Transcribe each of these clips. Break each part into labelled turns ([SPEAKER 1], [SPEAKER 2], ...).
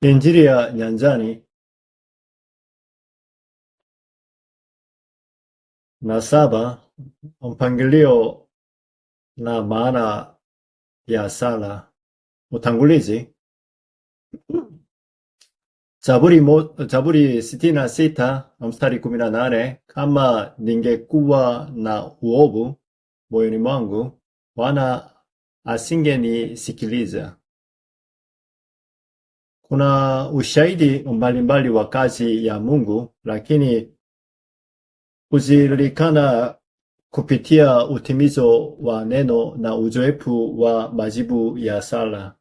[SPEAKER 1] Injili ya nyanjani na saba, mpangilio na maana ya sala. Utangulizi. Zaburi 66 mstari 18, kama ningekuwa na uovu moyoni mwangu, Bwana asingenisikiliza. Kuna ushahidi mbalimbali wa kazi ya Mungu, lakini hujulikana kupitia utimizo wa neno na uzoefu wa majibu ya sala.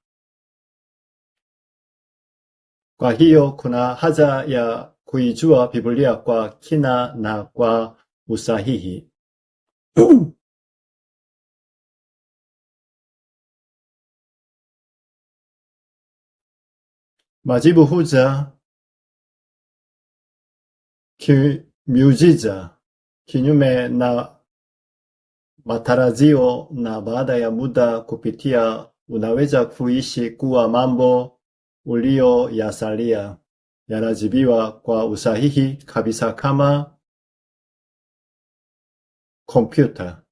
[SPEAKER 1] Kwa hiyo kuna haja ya kuijua Biblia kwa kina na kwa usahihi. Majibu huja kimiujiza, kinyume na matarajio, na baada ya muda kupitia unaweza kuishi kuwa mambo uliyoyasalia yanajibiwa kwa usahihi kabisa kama kompyuta.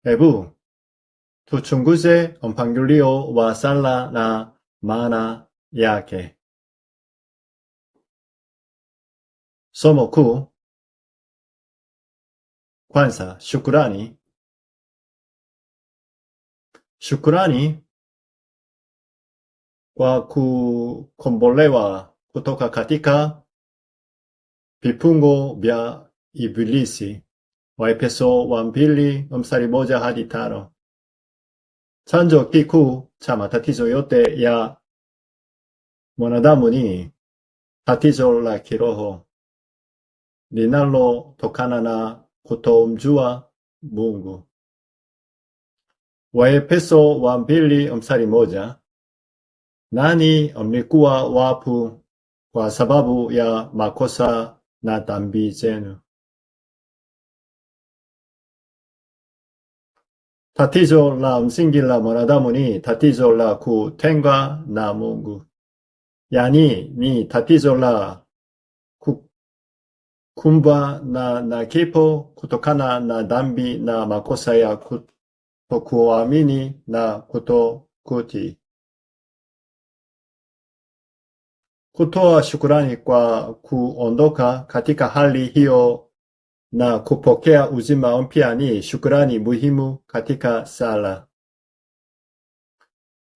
[SPEAKER 1] Hebu tuchunguze mpangilio wa sala na maana yake. Somo kuu. Kwanza, shukrani. Shukrani kwa kukombolewa kutoka katika vifungo vya Ibilisi. Waefeso 2 mstari 1 hadi 5. Chanzo kikuu cha matatizo yote ya mwanadamu ni tatizo la kiroho linalotokana na kutomjua Mungu. Waefeso 2 mstari 1, nani mlikuwa wafu kwa sababu ya makosa na dhambi zenu. Tatizo la msingi la mwanadamu ni tatizo la kutengwa na Mungu. Yani ni tatizo la kukumbwa na kifo kutokana na dhambi na makosa ya kutokuamini na kutokutii. Kutoa shukrani kwa kuondoka katika hali hiyo na kupokea uzima mpya ni shukrani muhimu katika sala.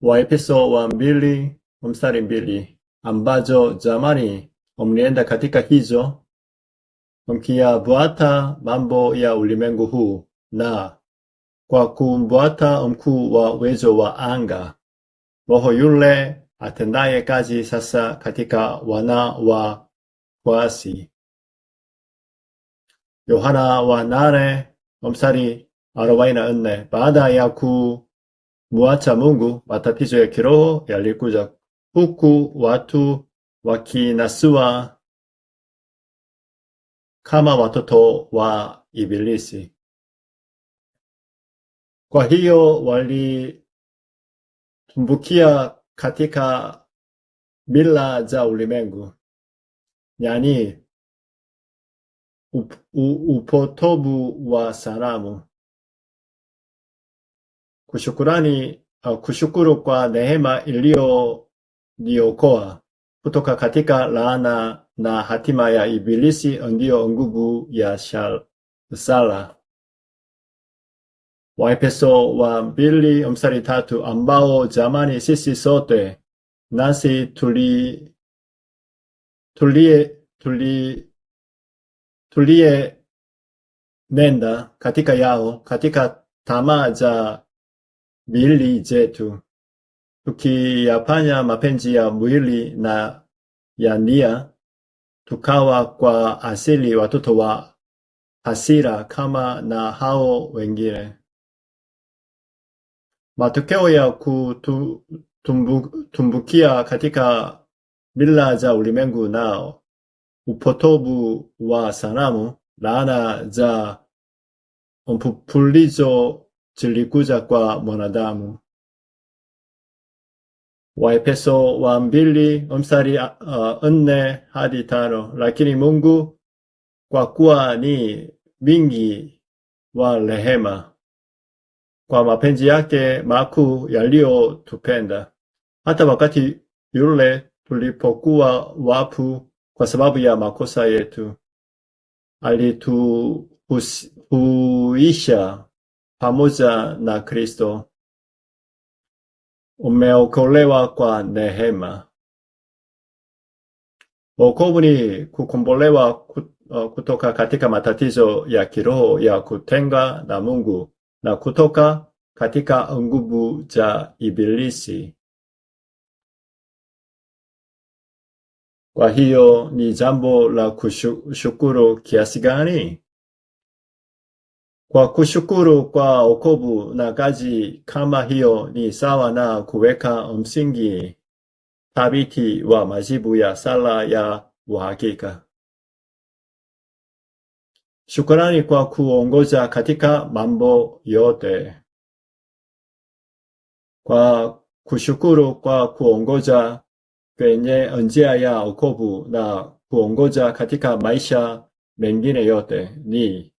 [SPEAKER 1] Waefeso 2 mstari 2, ambazo zamani mlienda katika hizo mkiyafuata mambo ya ulimwengu huu, na kwa kumfuata mkuu wa uwezo wa anga, roho yule atendaye kazi sasa katika wana wa kuasi. Yohana 8 mstari 44, baada ya kumwacha Mungu, matatizo ya kiroho yalikuja, huku watu wakinasua kama watoto wa Ibilisi. Kwa hiyo walitumbukia katika mila za ulimwengu, yani upotovu wa sanamu. Kushukuru kwa neema iliyoniokoa kutoka katika laana na hatima ya Ibilisi ndiyo nguvu ya sala. Waefeso 2 mstari 3, ambao zamani sisi sote nasi nenda katika yao, katika tamaa za miili zetu, tukiyafanya mapenzi ya mwili na ya nia, tukawa kwa asili watoto wa hasira kama na hao wengine. Matokeo ya kutumbukia katika mila za ulimwengu nao upotovu wa sanamu, laana za mfululizo zilikuja kwa mwanadamu. Waefeso 2 mstari 4 hadi 5. Lakini Mungu kwa kuwa ni mwingi wa rehema, kwa mapenzi yake makuu yaliyotupenda, hata wakati yule tulipokuwa wafu kwa sababu ya makosa yetu, alituhuisha pamoja na Kristo. Umeokolewa kwa neema. Wokovu ni kukombolewa kutoka katika matatizo ya kiroho ya kutenga na Mungu na kutoka katika nguvu za Ibilisi. Kwa hiyo ni jambo la kushukuru kiasi gani? Kwa kushukuru kwa wokovu na kazi kama hiyo ni sawa na kuweka msingi thabiti wa majibu ya sala ya uhakika. Shukrani kwa kuongoza katika mambo yote. Kwa kushukuru kwa kuongoza kwenye njia ya wokovu na kuongoza katika maisha mengine yote ni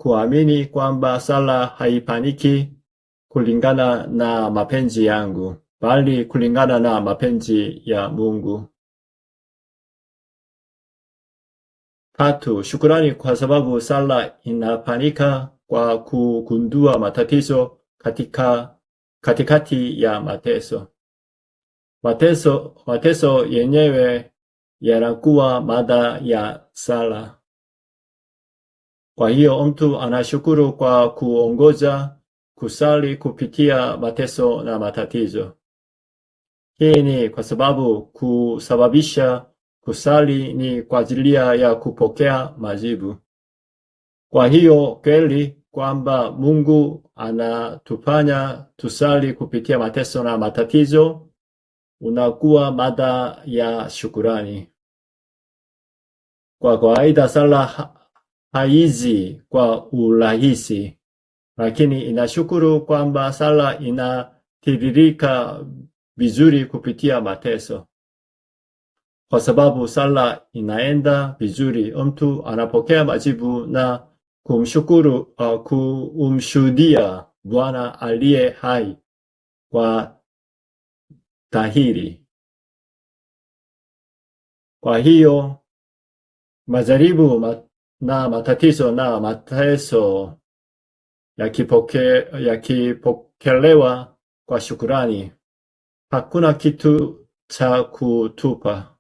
[SPEAKER 1] kuamini kwamba sala haifaniki kulingana na mapenzi yangu, bali kulingana na mapenzi ya Mungu. 3. Shukrani kwa sababu sala inafanyika kwa kugundua matatizo katikati ya mateso. Mateso yenyewe yanakuwa mada ya sala. Kwa hiyo mtu anashukuru kwa kuongoza kusali kupitia mateso na matatizo. Hii ni kwa sababu kusababisha kusali ni kwa ajili ya kupokea majibu. Kwa hiyo kweli kwamba Mungu anatufanya tusali kupitia mateso na matatizo unakuwa mada ya shukurani. Kwa kawaida sala haizi kwa urahisi, lakini inashukuru kwamba sala inatiririka vizuri kupitia mateso. Kwa sababu sala inaenda vizuri, mtu anapokea majibu na kumshuhudia Bwana aliye hai kwa dhahiri. Kwa hiyo majaribu na matatizo na mateso yakipokelewa kwa shukurani, hakuna kitu cha kutupa.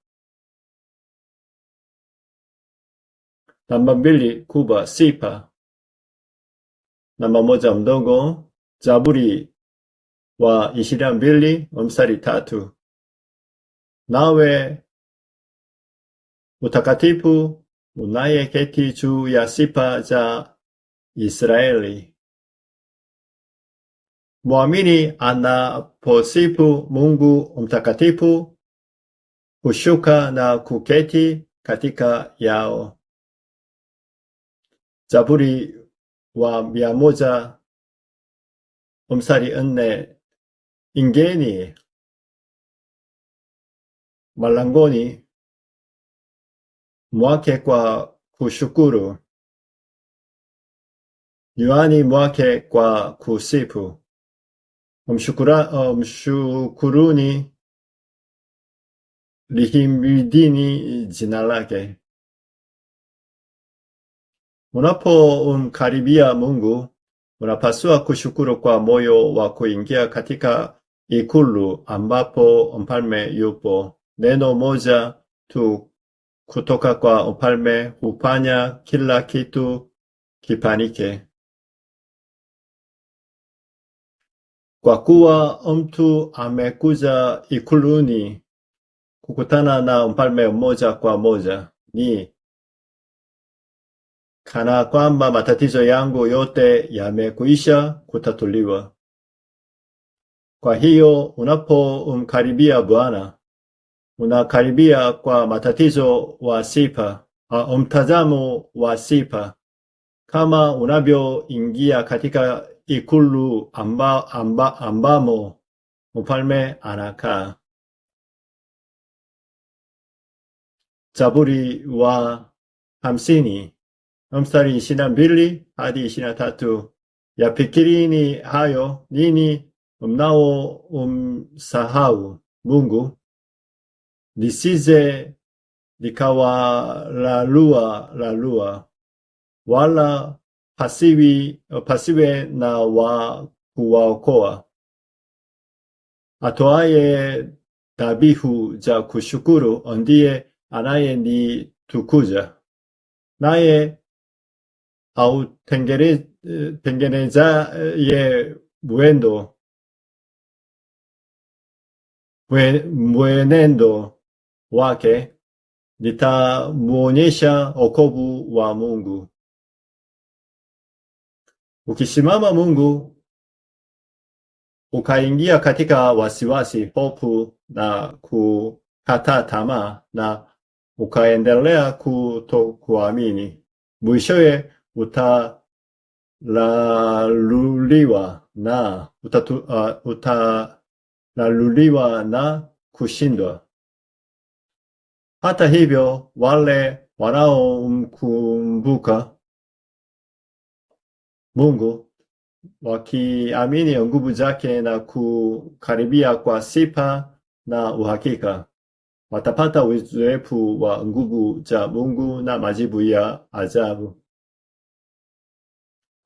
[SPEAKER 1] Namba 2 kubwa, sifa. Namba 1 mdogo, Zaburi wa 22 mstari 3. Nawe utakatifu unayeketi juu ya sifa za Israeli. Muamini anaposifu Mungu mtakatifu hushuka na kuketi katika yao. Zaburi wa 100 mstari 4. Ingeni malangoni mwake kwa kushukuru, nywani mwake kwa kusifu. Mshukuruni, lihimidini jina lake. Unapomkaribia Mungu, unapaswa kushukuru kwa moyo wa kuingia katika ikulu ambapo mfalme yupo. Neno moja tu kutoka kwa mfalme hufanya kila kitu kifanyike. Kwa kuwa mtu amekuja ikuluni kukutana na mfalme moja kwa moja, ni kana kwamba matatizo yangu yote yamekwisha kutatuliwa. Kwa hiyo unapomkaribia Bwana, unakaribia kwa matatizo wa sifa, mtazamo wa sifa, kama unavyoingia katika ikulu ambamo mfalme anakaa. Zaburi wa 50 mstari 22 hadi 23. Yafikirini hayo ninyi mnaomsahau Mungu, lisije likawalalua, wala pasiwe na wa kuwaokoa. Atoaye dhabihu za kushukuru ndiye anayenitukuza, naye autengenezaye mwenendo wake, nitamuonyesha wokovu wa Mungu. Ukisimama Mungu, ukaingia katika wasiwasi, hofu na kukata tamaa, na ukaendelea kutokuamini, mwishowe utalaluliwa na kushindwa. Hata hivyo, wale wanaomkumbuka Mungu, wakiamini nguvu zake na kukaribia kwa sifa na uhakika, watapata uzoefu wa nguvu za Mungu na majibu ya ajabu.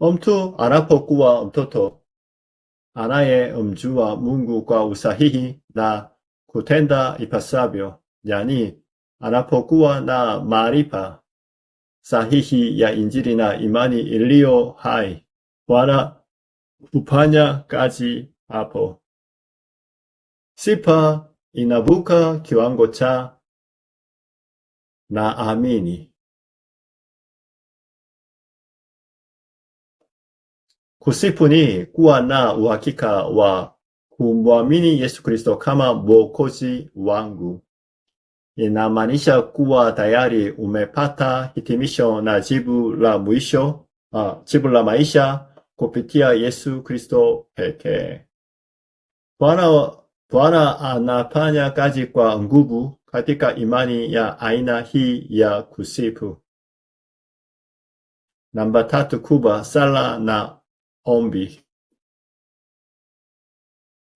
[SPEAKER 1] Mtu anapokuwa mtoto anayemjua Mungu kwa usahihi na kutenda ipasavyo, yani anapokuwa na maarifa sahihi ya Injili na imani iliyo hai, Bwana hufanya kazi hapo. Sifa inavuka kiwango cha naamini. Kusifu ni kuwa na uhakika wa kumwamini Yesu Kristo kama Mwokozi wangu. Inamaanisha kuwa tayari umepata hitimisho na jibu la maisha kupitia Yesu Kristo pekee. Bwana anafanya kazi kwa nguvu katika imani ya aina hii ya kusifu. Namba 3 kubwa, sala na ombi.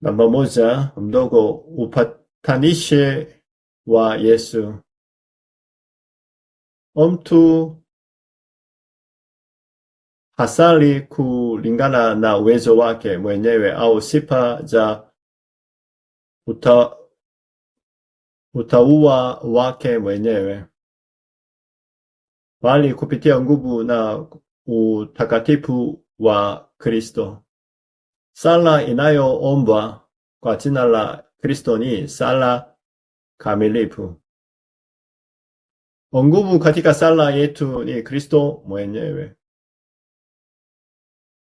[SPEAKER 1] Namba 1 mdogo, upatanishe wa Yesu. Mtu hasali kulingana na uwezo wake mwenyewe au sifa za utauwa wake mwenyewe, bali kupitia nguvu na utakatifu wa Kristo. Sala inayoombwa kwa jina la Kristo ni sala kamilifu. Nguvu katika sala yetu ni Kristo mwenyewe.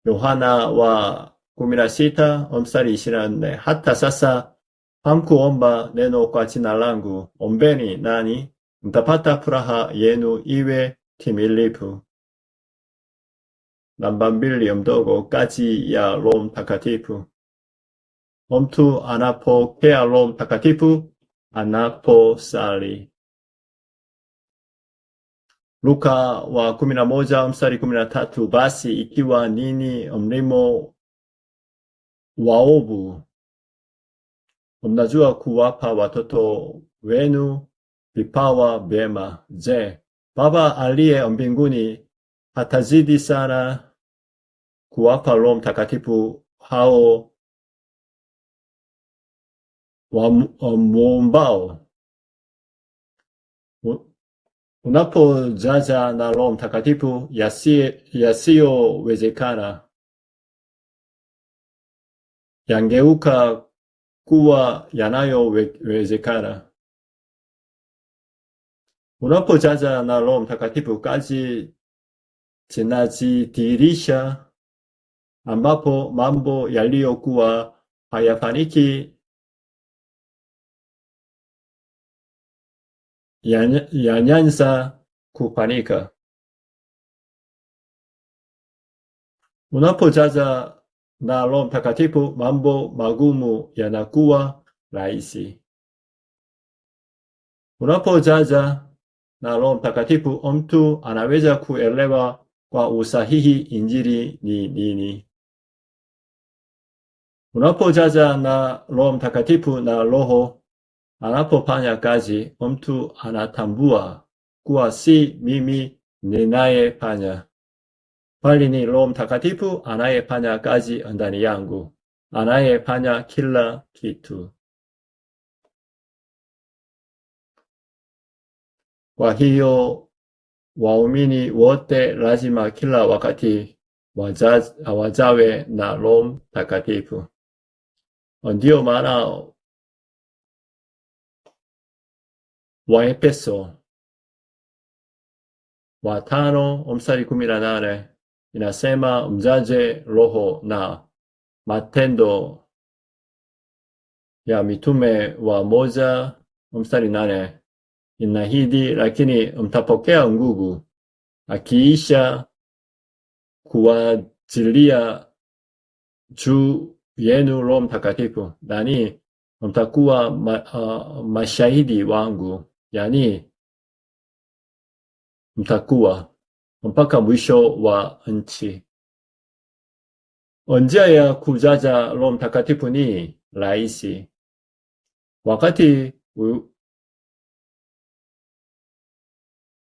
[SPEAKER 1] Yohana wa 16 mstari 24. Hata sasa hamkuomba neno kwa jina langu, ombeni nani mtapata furaha yenu iwe timilifu. Namba 2 mdogo, kazi ya Roho Mtakatifu. Mtu anapokea Roho Mtakatifu anaposali. Luka wa 11 mstari 13, basi ikiwa ninyi mlimo waovu mnajua kuwapa watoto wenu vipawa vyema, je, Baba aliye mbinguni hatazidi sana kuwapa Roho Mtakatifu hao wamuombao? Unapojaja na Roho Mtakatifu, yasiyowezekana yangeuka kuwa yanayowezekana. Unapojaja na Roho Mtakatifu, kazi zinajidhihirisha, ambapo mambo yaliyokuwa hayafaniki yanyanza kufanyika. Unapojaza na Roho Mtakatifu, mambo magumu yanakuwa rahisi. Unapojaza na Roho Mtakatifu, mtu anaweza kuelewa kwa usahihi Injili ni nini. Unapojaza na Roho Mtakatifu na Roho anapofanya kazi, mtu anatambua kuwa si mimi ninayefanya, bali ni Roho Mtakatifu anayefanya kazi ndani yangu, anayefanya kila kitu. Kwa hiyo waumini wote lazima kila wakati wajawe na Roho Mtakatifu. Ndio maana Waefeso 5:18 inasema mjaze Roho, na Matendo ya Mitume 1:8 inahidi, lakini mtapokea nguvu akiisha kuwajilia juu yenu Roho Mtakatifu, nani mtakuwa mashahidi wangu, yani mtakuwa mpaka mwisho wa nchi. Njia ya kujaza Roho Mtakatifu ni rahisi. Wakati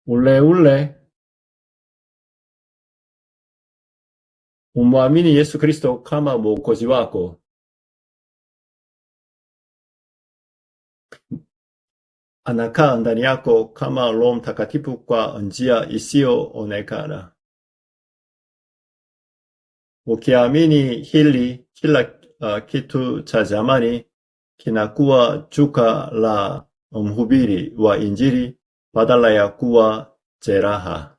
[SPEAKER 1] ule umwamini Yesu Kristo kama Mwokozi wako, anakaa ndani yako kama Roho Mtakatifu kwa njia isiyoonekana. Ukiamini hili, kila kitu cha zamani kinakuwa jukwaa la mhubiri wa Injili badala ya kuwa jeraha.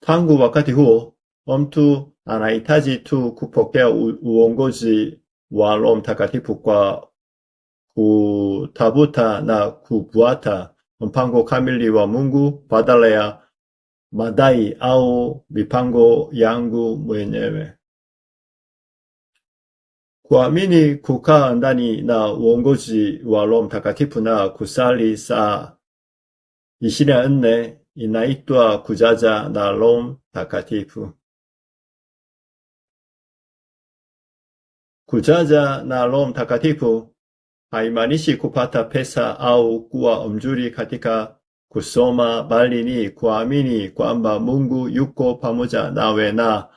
[SPEAKER 1] Tangu wakati huo, mtu anahitaji tu kupokea uongozi wa Roho Mtakatifu kwa kutafuta na kufuata mpango kamili wa Mungu badala ya madai au mipango yangu mwenyewe. Kuamini, kukaa ndani na uongozi wa Roho Mtakatifu na kusali saa 24 inaitwa kujaza na Roho Mtakatifu. Kujaza na Roho Mtakatifu haimaanishi kupata pesa au kuwa mzuri katika kusoma, bali ni kuamini kwamba Mungu yuko pamoja nawe na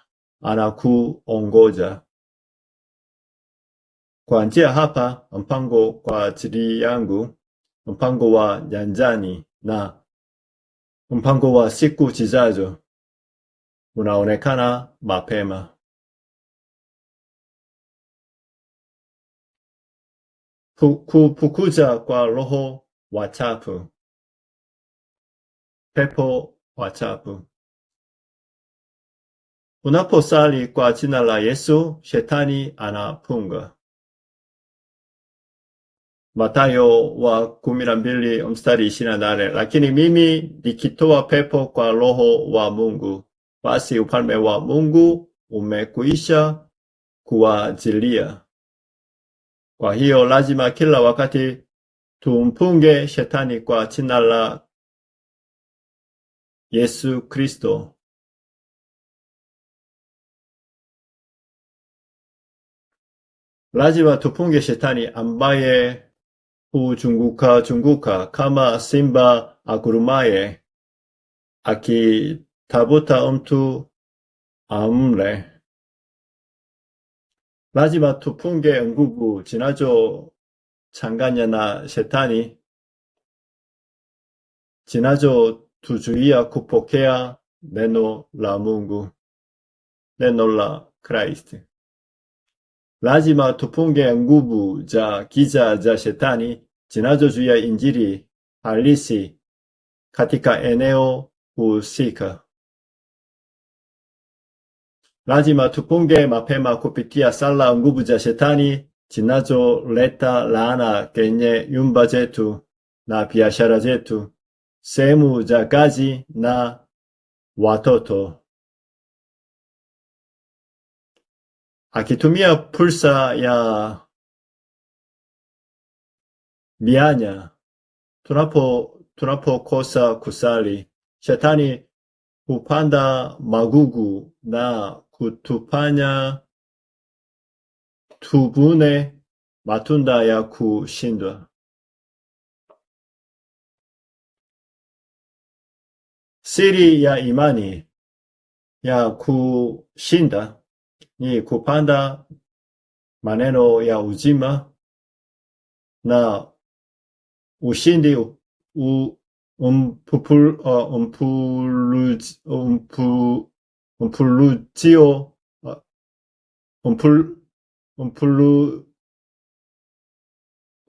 [SPEAKER 1] anakuongoza. Kwa njia hapa, mpango kwa ajili yangu, mpango wa nyanjani na mpango wa siku zijazo unaonekana mapema. Kufukuza kwa roho wachafu, pepo wachafu. Unaposali kwa jina la Yesu, shetani anafunga. Mathayo 12:28, lakini mimi nikitoa pepo kwa Roho wa Mungu, basi ufalme wa Mungu umekwisha kuwajilia. Kwa hiyo lazima kila wakati tumpunge shetani kwa jina la Yesu Kristo. Lazima tupunge shetani ambaye huchunguka kama simba agurumaye akitafuta mtu amle. Lazima tupunge nguvu zinazochanganya na shetani, zinazotuzuia kupokea neno la Mungu, neno la Kristo. Lazima tupunge nguvu za giza za shetani zinazozuia Injili halisi katika eneo husika. Lazima tupunge mapema kupitia sala nguvu za shetani zinazoleta laana kwenye nyumba zetu na biashara zetu, sehemu za kazi na watoto. Akitumia fursa ya mianya, tunapokosa kusali, shetani hupanda magugu na kutufanya tuvune matunda ya kushindwa. Siri ya imani ya kushinda ni kupanda maneno ya uzima na ushindi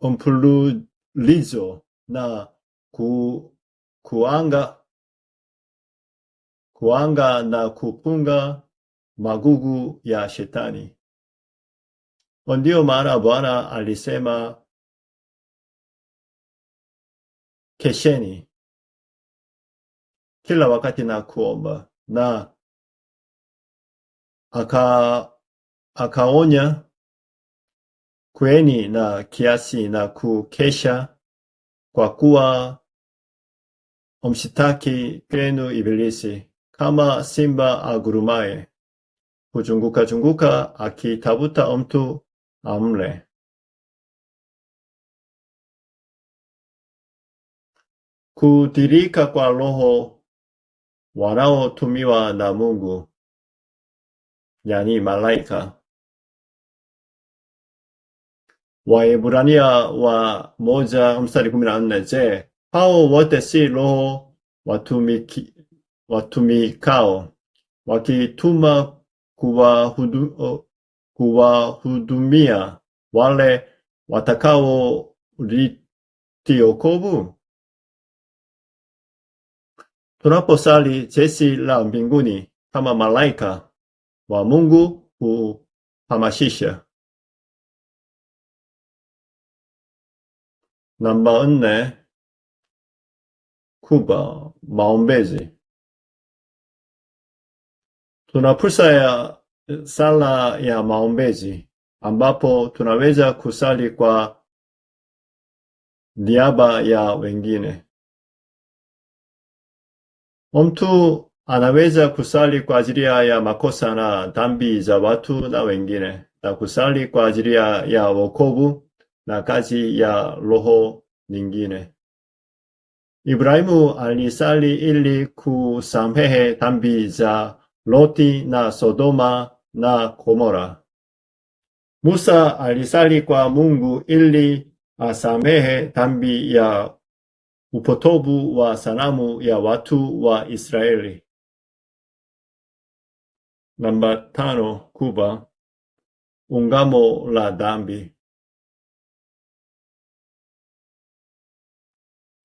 [SPEAKER 1] mfululizo na kuanga na kupunga magugu ya shetani. Ndio maana Bwana alisema, kesheni kila wakati na kuomba, na akaonya, kuweni na kiasi na kukesha, kwa kuwa mshtaki wenu Ibilisi kama simba agurumaye, huzunguka akitafuta mtu amle. Kutirika kwa Roho wanaotumiwa na Mungu, yani malaika. Waebrania wa 1:14. Je, hao wote si roho watumikao wakituma kuwahudumia wale watakao rithi wokovu? Tunaposali jeshi la mbinguni kama malaika wa Mungu huhamasisha. Namba 4, kuba maombezi. Tuna fursa ya sala ya maombezi ambapo tunaweza kusali kwa niaba ya wengine. Mtu anaweza kusali kwa ajili ya makosa na dhambi za watu na wengine, na kusali kwa ajili ya wokovu na kazi ya Roho nyingine. Ibrahimu alisali ili kusamehe dhambi za Loti na Sodoma na Gomora. Musa alisali kwa Mungu ili asamehe dhambi ya upotovu wa sanamu ya watu wa Israeli. Namba 5, kuba ungamo la dhambi.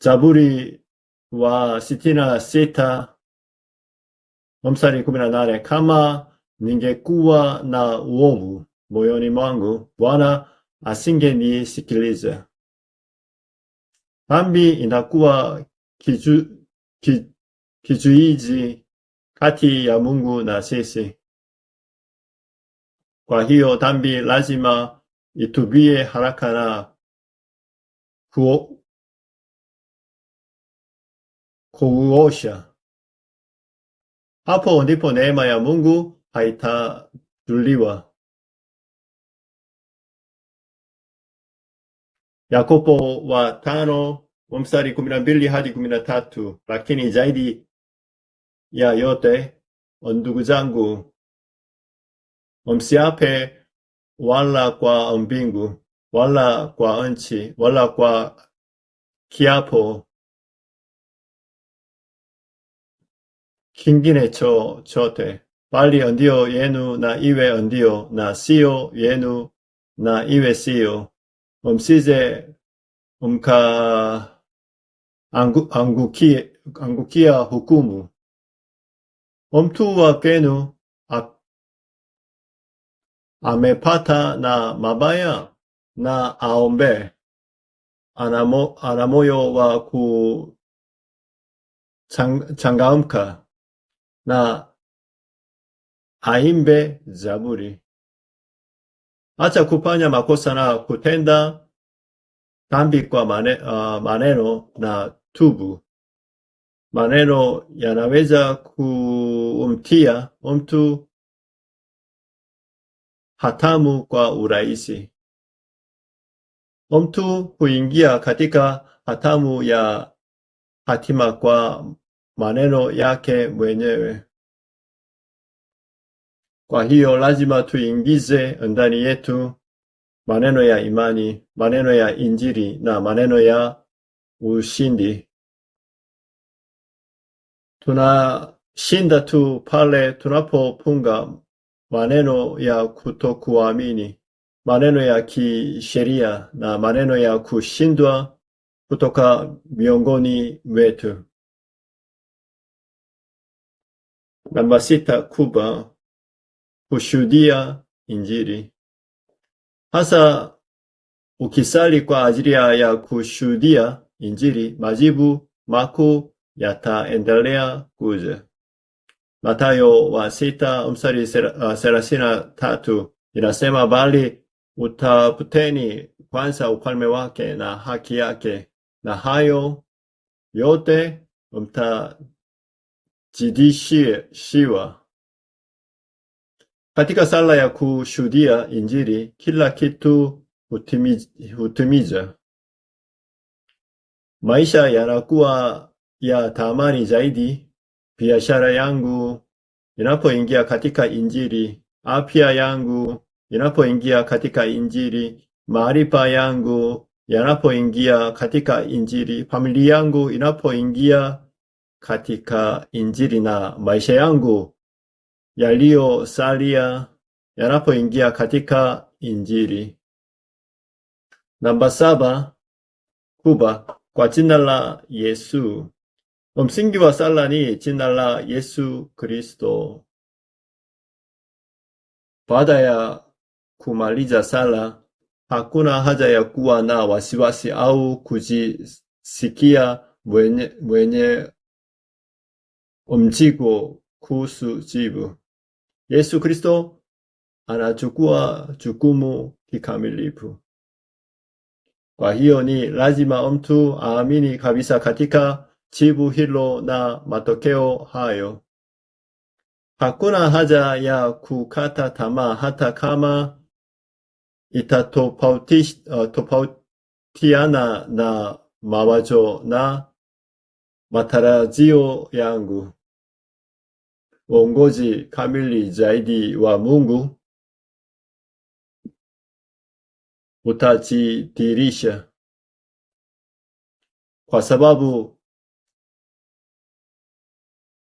[SPEAKER 1] Zaburi wa 66 mstari 18. Kama ningekuwa na uovu moyoni mwangu, Bwana asingenisikiliza. Dhambi inakuwa kizuizi kati ya Mungu na sisi. Kwa hiyo dhambi lazima itubie haraka na kuosha. Hapo ndipo neema ya Mungu haitazuliwa. Yakobo wa 5 mstari 12 hadi 13. Lakini zaidi ya yote, ndugu zangu, msiape wala kwa mbingu, wala kwa nchi, wala kwa kiapo kingine chochote, bali ndio yenu na iwe ndio, na sio yenu na iwe sio. Msije angukia hukumu. Mtu wa kwenu amepata na mabaya, na aombe. Ana moyo wa kuchangamka na aimbe zaburi. Acha kufanya makosa na kutenda Tambikwa maneno na tubu. Maneno yanaweza kumtia mtu hatamu kwa urahisi. Mtu huingia katika hatamu ya hatima kwa maneno yake mwenyewe. Kwa hiyo lazima tuingize ndani yetu maneno ya imani, maneno ya Injili na maneno ya ushindi. Tunashinda tu pale tunapopunga maneno ya kutokuamini, maneno ya kisheria na maneno ya kushindwa kutoka miongoni mwetu. Namba 6 kubwa, kushuhudia Injili. Hasa ukisali kwa ajili ya kushuhudia Injili, majibu makuu yataendelea kuja. Mathayo 6:33 inasema, bali utafuteni kwanza ufalme wake na haki yake, na hayo yote mtazidishiwa. Katika sala ya kushuhudia Injili, kila kitu hutimiza. Maisha yanakuwa ya thamani zaidi. Biashara yangu inapoingia katika Injili, afya yangu inapoingia katika Injili, maarifa yangu yanapoingia katika Injili, familia yangu inapoingia katika Injili, na maisha yangu yaliyosalia yanapoingia katika Injili. Namba 7 kubwa, kwa jina la Yesu. Msingi wa sala ni jina la Yesu Kristo. Baada ya kumaliza sala, hakuna haja ya kuwa na wasiwasi au kujisikia mwenye mzigo kuhusu jibu. Yesu Kristo anachukua jukumu kikamilifu. Kwa hiyo ni lazima mtu aamini kabisa katika jibu hilo na matokeo hayo. Hakuna haja ya kukata tamaa hata kama itatofautiana na mawazo na matarajio yangu. Uongozi kamili zaidi wa Mungu utajidhihirisha, kwa sababu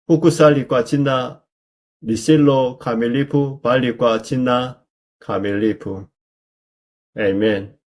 [SPEAKER 1] hukusali kwa jina lisilo kamilifu bali kwa jina kamilifu. Amen.